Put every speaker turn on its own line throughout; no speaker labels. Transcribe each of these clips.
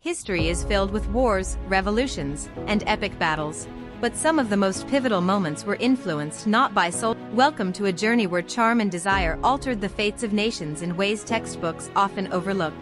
History is filled with wars, revolutions, and epic battles. But some of the most pivotal moments were influenced not by soul. Welcome to a journey where charm and desire altered the fates of nations in ways textbooks often overlook.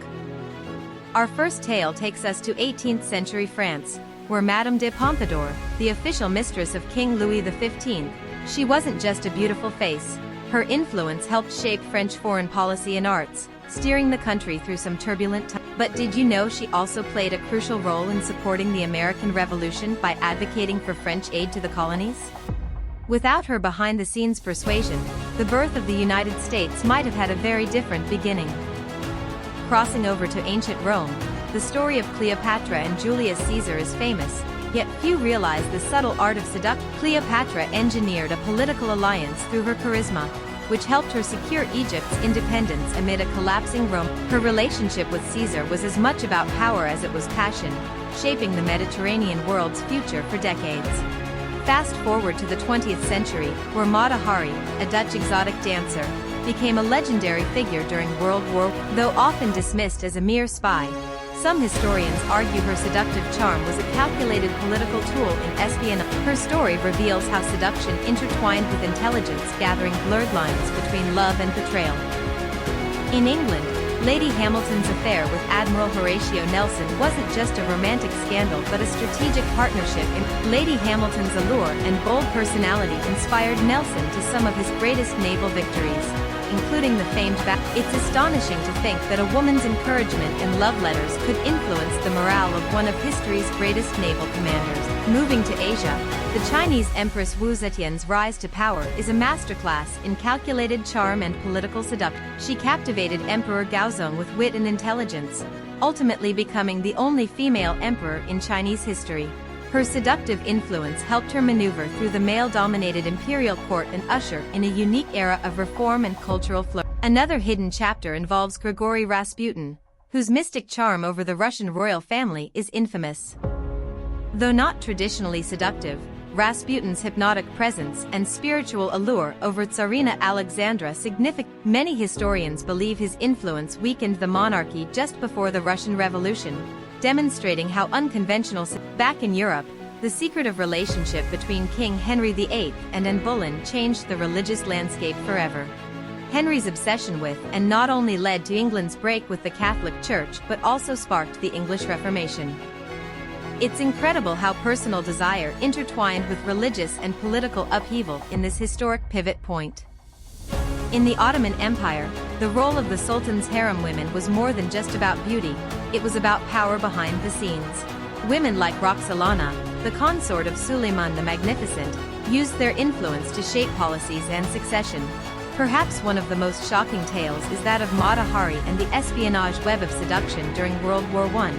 Our first tale takes us to 18th century France, where Madame de Pompadour, the official mistress of King Louis XV, she wasn't just a beautiful face. Her influence helped shape French foreign policy and arts, steering the country through some turbulent times. But did you know she also played a crucial role in supporting the American Revolution by advocating for French aid to the colonies? Without her behind-the-scenes persuasion, the birth of the United States might have had a very different beginning. Crossing over to ancient Rome, the story of Cleopatra and Julius Caesar is famous, yet few realize the subtle art of seduction. Cleopatra engineered a political alliance through her charisma, which helped her secure Egypt's independence amid a collapsing Rome. Her relationship with Caesar was as much about power as it was passion, shaping the Mediterranean world's future for decades. Fast forward to the 20th century, where Mata Hari, a Dutch exotic dancer, became a legendary figure during World War I. Though often dismissed as a mere spy, some historians argue her seductive charm was a calculated political tool in espionage. Her story reveals how seduction intertwined with intelligence, gathering blurred lines between love and betrayal. In England, Lady Hamilton's affair with Admiral Horatio Nelson wasn't just a romantic scandal but a strategic partnership. Lady Hamilton's allure and bold personality inspired Nelson to some of his greatest naval victories, including the famed battle. It's astonishing to think that a woman's encouragement and love letters could influence the morale of one of history's greatest naval commanders. Moving to Asia, the Chinese Empress Wu Zetian's rise to power is a masterclass in calculated charm and political seduction. She captivated Emperor Gaozong with wit and intelligence, ultimately becoming the only female emperor in Chinese history. Her seductive influence helped her maneuver through the male-dominated imperial court and usher in a unique era of reform and cultural flourishing. Another hidden chapter involves Grigory Rasputin, whose mystic charm over the Russian royal family is infamous. Though not traditionally seductive, Rasputin's hypnotic presence and spiritual allure over Tsarina Alexandra significant. Many historians believe his influence weakened the monarchy just before the Russian Revolution, demonstrating how unconventional. Back in Europe, the secretive relationship between King Henry VIII and Anne Boleyn changed the religious landscape forever. Henry's obsession with and not only led to England's break with the Catholic Church but also sparked the English Reformation. It's incredible how personal desire intertwined with religious and political upheaval in this historic pivot point. In the Ottoman Empire, the role of the Sultan's harem women was more than just about beauty, it was about power behind the scenes. Women like Roxolana, the consort of Suleiman the Magnificent, used their influence to shape policies and succession. Perhaps one of the most shocking tales is that of Mata Hari and the espionage web of seduction during World War I.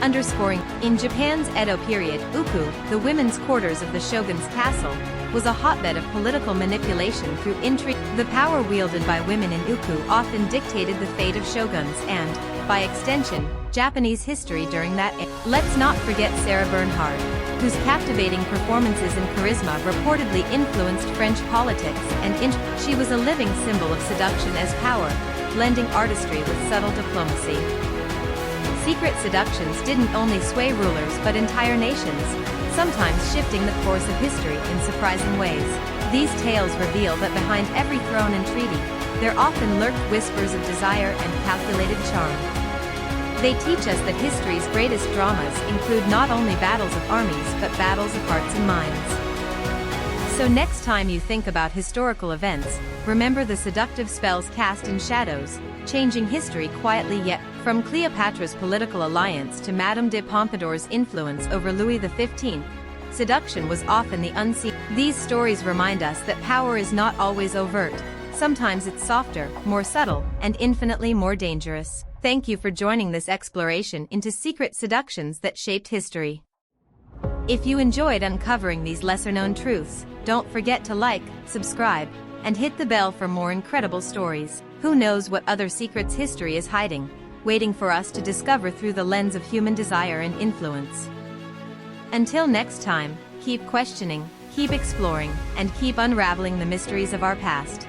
Underscoring, in Japan's Edo period, uku, the women's quarters of the shogun's castle, was a hotbed of political manipulation through intrigue. The power wielded by women in uku often dictated the fate of shoguns and, by extension, Japanese history during that era. Let's not forget Sarah Bernhardt, whose captivating performances and charisma reportedly influenced French politics and she was a living symbol of seduction as power, blending artistry with subtle diplomacy. Secret seductions didn't only sway rulers but entire nations, sometimes shifting the course of history in surprising ways. These tales reveal that behind every throne and treaty, there often lurked whispers of desire and calculated charm. They teach us that history's greatest dramas include not only battles of armies but battles of hearts and minds. So next time you think about historical events, remember the seductive spells cast in shadows, changing history quietly yet. From Cleopatra's political alliance to Madame de Pompadour's influence over Louis XV, seduction was often the unseen. These stories remind us that power is not always overt. Sometimes it's softer, more subtle, and infinitely more dangerous. Thank you for joining this exploration into secret seductions that shaped history. If you enjoyed uncovering these lesser-known truths, don't forget to like, subscribe, and hit the bell for more incredible stories. Who knows what other secrets history is hiding, waiting for us to discover through the lens of human desire and influence. Until next time, keep questioning, keep exploring, and keep unraveling the mysteries of our past.